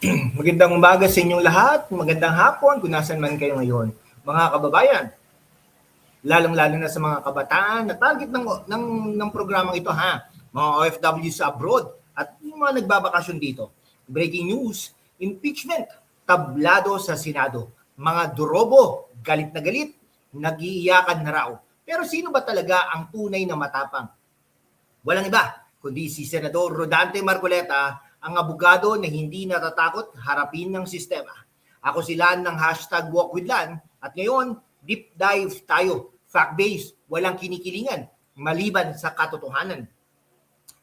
Magandang umaga sa inyong lahat, magandang hapon kung nasan man kayo ngayon. Mga kababayan, lalong-lalo na sa mga kabataan na target ng programang ito ha, mga OFW sa abroad at yung mga nagbabakasyon dito. Breaking news, impeachment, tablado sa Senado. Mga durobo, galit na galit, nag-iiyakan na raw. Pero sino ba talaga ang tunay na matapang? Walang iba, kundi si Senador Rodante Marcoleta, ang abogado na hindi natatakot harapin ng sistema. Ako si Lan ng hashtag #WalkWithLan at ngayon, deep dive tayo. Fact-based, walang kinikilingan, maliban sa katotohanan.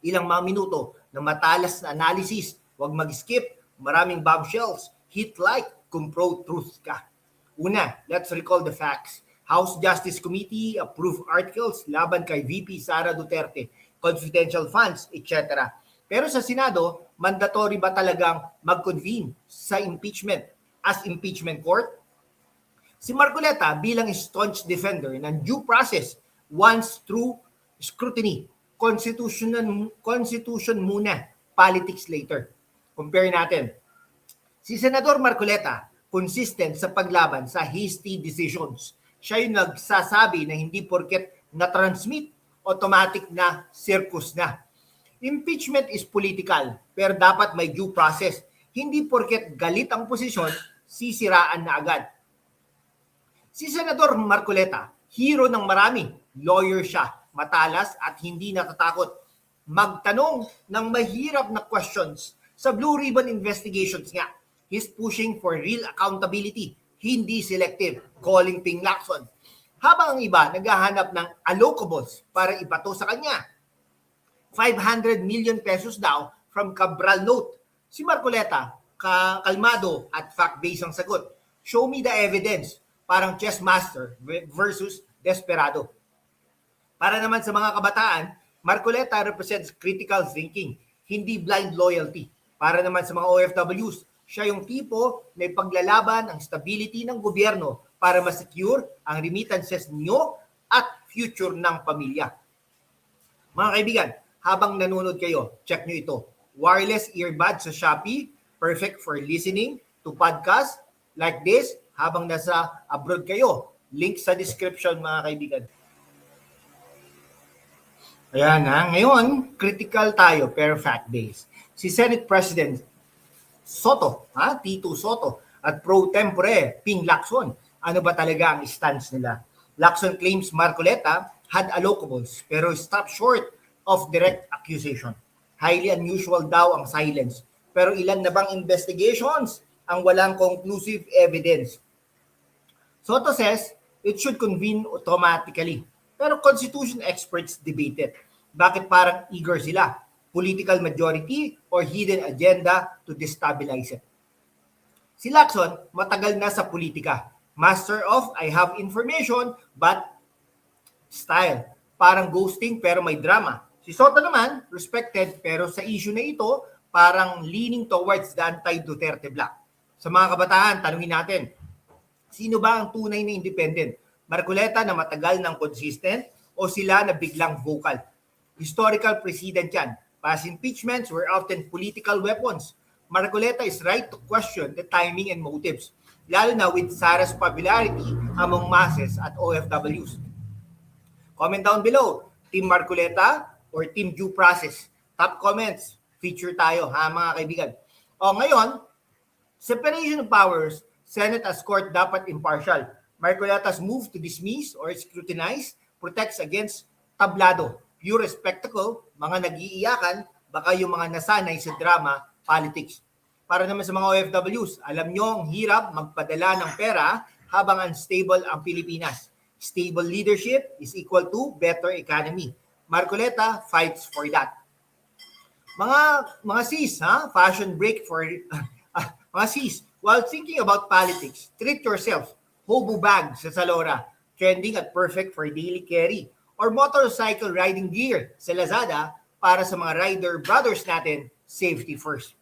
Ilang mga minuto na matalas na analysis, huwag mag-skip, maraming bombshells, hit like kung pro-truth ka. Una, let's recall the facts. House Justice Committee approved articles laban kay VP Sara Duterte, confidential funds, etc. Pero sa Senado, mandatory ba talagang mag-convene sa impeachment as impeachment court? Si Marcoleta bilang staunch defender ng due process wants through scrutiny. Constitution muna, politics later. Compare natin. Si Senador Marcoleta, consistent sa paglaban sa hasty decisions. Siya yung nagsasabi na hindi porket na-transmit, automatic na circus na. Impeachment is political, pero dapat may due process. Hindi porket galit ang posisyon, sisiraan na agad. Si Senador Marcoleta, hero ng marami, lawyer siya, matalas at hindi natatakot magtanong ng mahirap na questions. Sa Blue Ribbon investigations nga, he's pushing for real accountability, hindi selective, calling Ping Lacson. Habang ang iba naghahanap ng allocables para ipato sa kanya. 500 million pesos daw from Cabral note. Si Marcoleta, kalmado at fact-based ang sagot. Show me the evidence. Parang chess master versus desperado. Para naman sa mga kabataan, Marcoleta represents critical thinking, hindi blind loyalty. Para naman sa mga OFWs, siya yung tipo na ipaglalaban ang stability ng gobyerno para ma-secure ang remittances niyo at future ng pamilya. Mga kaibigan, habang nanonood kayo, check nyo ito. Wireless earbuds sa Shopee, perfect for listening to podcast like this habang nasa abroad kayo. Link sa description mga kaibigan. Ayan na. Ngayon, critical tayo pero fact-based. Si Senate President Soto, Tito Soto, at pro tempore Ping Lacson. Ano ba talaga ang stance nila? Lacson claims Marcoleta had allocables pero stop short of direct accusation. Highly unusual daw ang silence. Pero ilan na bang investigations ang walang conclusive evidence? Soto says it should convene automatically. Pero constitution experts debate it. Bakit parang eager sila? Political majority or hidden agenda to destabilize it? Si Lacson, matagal na sa politika. Master of I have information but style. Parang ghosting pero may drama. Si Soto naman, respected pero sa issue na ito, parang leaning towards the anti-Duterte bloc. Sa mga kabataan, tanungin natin, sino ba ang tunay na independent? Marcoleta na matagal ng consistent o sila na biglang vocal? Historical precedent yan. Past impeachments were often political weapons. Marcoleta is right to question the timing and motives, lalo na with Sara's popularity among masses at OFWs. Comment down below, Team Marcoleta or Team Due Process? Top comments, feature tayo mga kaibigan. Ngayon, separation of powers, Senate as court dapat impartial. Marcoleta's move to dismiss or scrutinize protects against tablado, pure spectacle, mga nag-iiyakan, baka yung mga nasanay sa drama, politics. Para naman sa mga OFWs, alam nyo ang hirap magpadala ng pera habang unstable ang Pilipinas. Stable leadership is equal to better economy. Marcoleta fights for that. Mga sis, fashion break for mga sis. While thinking about politics, treat yourself. Hobo bag sa Salora, trending at perfect for daily carry. Or motorcycle riding gear sa Lazada para sa mga rider brothers natin, safety first.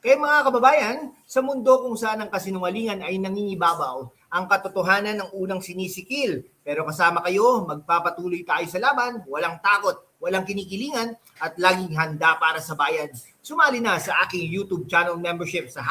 Kaya mga kababayan, sa mundo kung saan ang kasinungalingan ay nangingibabaw, ang katotohanan ng unang sinisikil. Pero kasama kayo, magpapatuloy tayo sa laban, walang takot, walang kinikilingan, at laging handa para sa bayan. Sumali na sa aking YouTube channel membership sa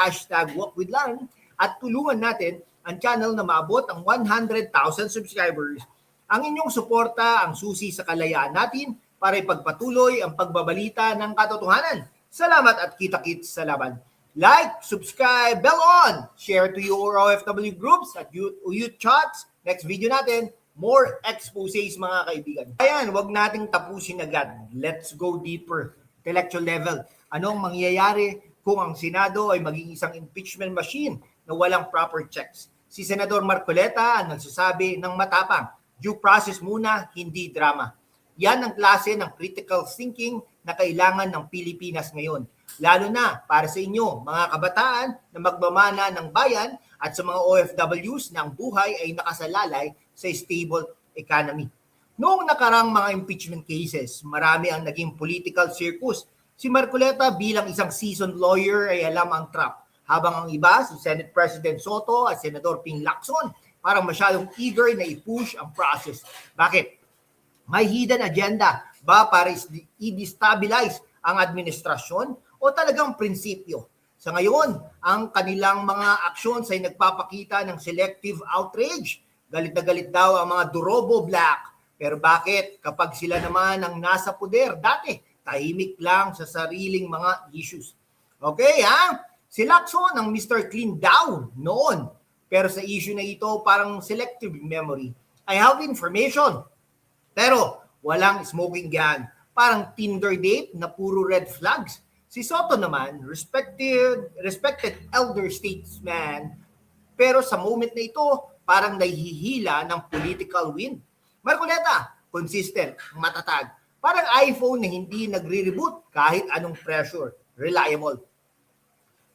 #WalkWithLan at tulungan natin ang channel na maabot ang 100,000 subscribers. Ang inyong suporta ang susi sa kalayaan natin para ipagpatuloy ang pagbabalita ng katotohanan. Salamat at kita-kits sa laban. Like, subscribe, bell on, share to your OFW groups at youth chats. Next video natin, more exposés mga kaibigan. Ayan, wag nating tapusin agad. Let's go deeper. Intellectual level. Anong mangyayari kung ang Senado ay maging isang impeachment machine na walang proper checks? Si Senador Marcoleta ang nagsasabi ng matapang, due process muna, hindi drama. Yan ang klase ng critical thinking na kailangan ng Pilipinas ngayon. Lalo na para sa inyo, mga kabataan na magmamana ng bayan at sa mga OFWs na ang buhay ay nakasalalay sa stable economy. Noong nakarang mga impeachment cases, marami ang naging political circus. Si Marcoleta bilang isang seasoned lawyer ay alam ang trap, habang ang iba, si Senate President Soto at Senador Ping Lacson, parang masyadong eager na i-push ang process. Bakit? May hidden agenda ba para i-destabilize ang administrasyon o talagang prinsipyo? Sa ngayon, ang kanilang mga actions ay nagpapakita ng selective outrage. Galit na galit daw ang mga Durobo Black. Pero bakit kapag sila naman ang nasa poder dati, tahimik lang sa sariling mga issues? Okay ha? Si Lacson ang Mr. Clean Down noon. Pero sa issue na ito, parang selective memory. I have information. Pero walang smoking gun. Parang Tinder date na puro red flags. Si Soto naman, respected elder statesman, pero sa moment na ito, parang nahihila ng political wind. Marcoleta, consistent, matatag. Parang iPhone na hindi nagre-reboot kahit anong pressure. Reliable.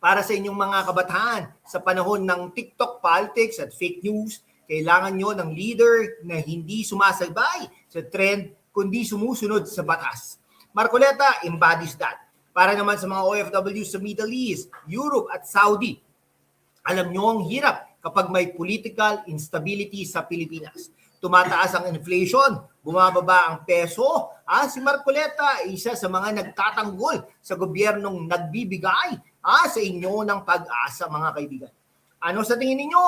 Para sa inyong mga kabataan, sa panahon ng TikTok politics at fake news, kailangan nyo ng leader na hindi sumasabay sa trend kundi sumusunod sa batas. Marcoleta embodies that. Para naman sa mga OFW sa Middle East, Europe at Saudi, alam nyo ang hirap kapag may political instability sa Pilipinas. Tumataas ang inflation, bumababa ang peso. Si Marcoleta ay isa sa mga nagtatanggol sa gobyernong nagbibigay sa inyo ng pag-asa mga kaibigan. Ano sa tingin ninyo?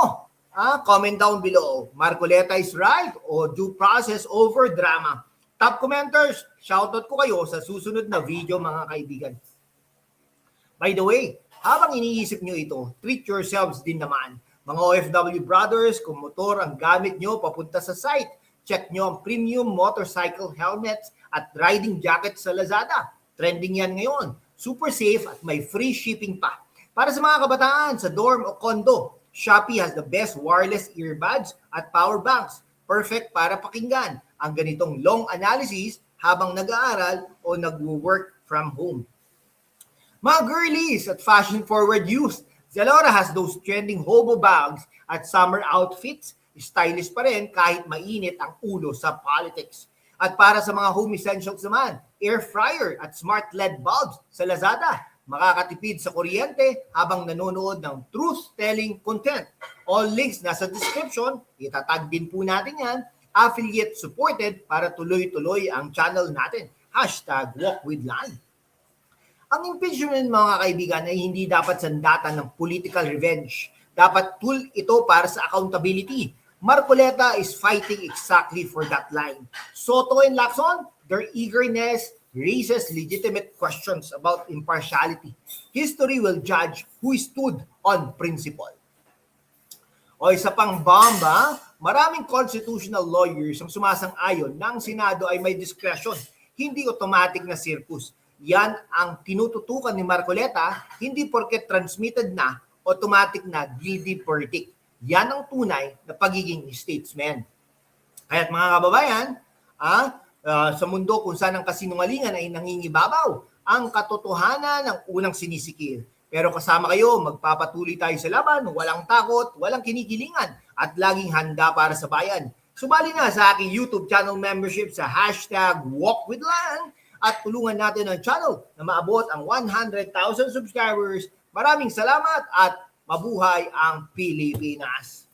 Comment down below. Marcoleta is right o due process over drama? Top commenters, shoutout ko kayo sa susunod na video mga kaibigan. By the way, habang iniisip nyo ito, treat yourselves din naman. Mga OFW brothers, kung motor ang gamit nyo papunta sa site, check nyo ang premium motorcycle helmets at riding jackets sa Lazada. Trending yan ngayon. Super safe at may free shipping pa. Para sa mga kabataan sa dorm o condo, Shopee has the best wireless earbuds at power banks. Perfect para pakinggan ang ganitong long analysis habang nag-aaral o nag-work from home. Mga girlies at fashion-forward youth, Zalora has those trending hobo bags at summer outfits. Stylish pa rin kahit mainit ang ulo sa politics. At para sa mga home essentials naman, air fryer at smart LED bulbs sa Lazada. Makakatipid sa kuryente habang nanonood ng truth-telling content. All links nasa description, itatag din po natin yan. Affiliate supported para tuloy-tuloy ang channel natin. #WalkWithLan. Ang impeachment mga kaibigan ay hindi dapat sandatan ng political revenge. Dapat tool ito para sa accountability. Marcoleta is fighting exactly for that line. Soto and Lacson, their eagerness raises legitimate questions about impartiality. History will judge who stood on principle. O isa pang bomba, maraming constitutional lawyers ang sumasang-ayon na ang Senado ay may discretion, hindi automatic na circus. Yan ang tinututukan ni Marcoleta, hindi porket transmitted na, automatic na guilty verdict. Yan ang tunay na pagiging statesman. Kaya't mga kababayan, sa mundo kung saan ang kasinungalingan ay nangingibabaw, ang katotohanan ang unang sinisikil. Pero kasama kayo, magpapatuloy tayo sa laban, walang takot, walang kinikilingan, at laging handa para sa bayan. Sumali na sa aking YouTube channel membership sa #WalkWithLan at tulungan natin ang channel na maabot ang 100,000 subscribers. Maraming salamat at mabuhay ang Pilipinas!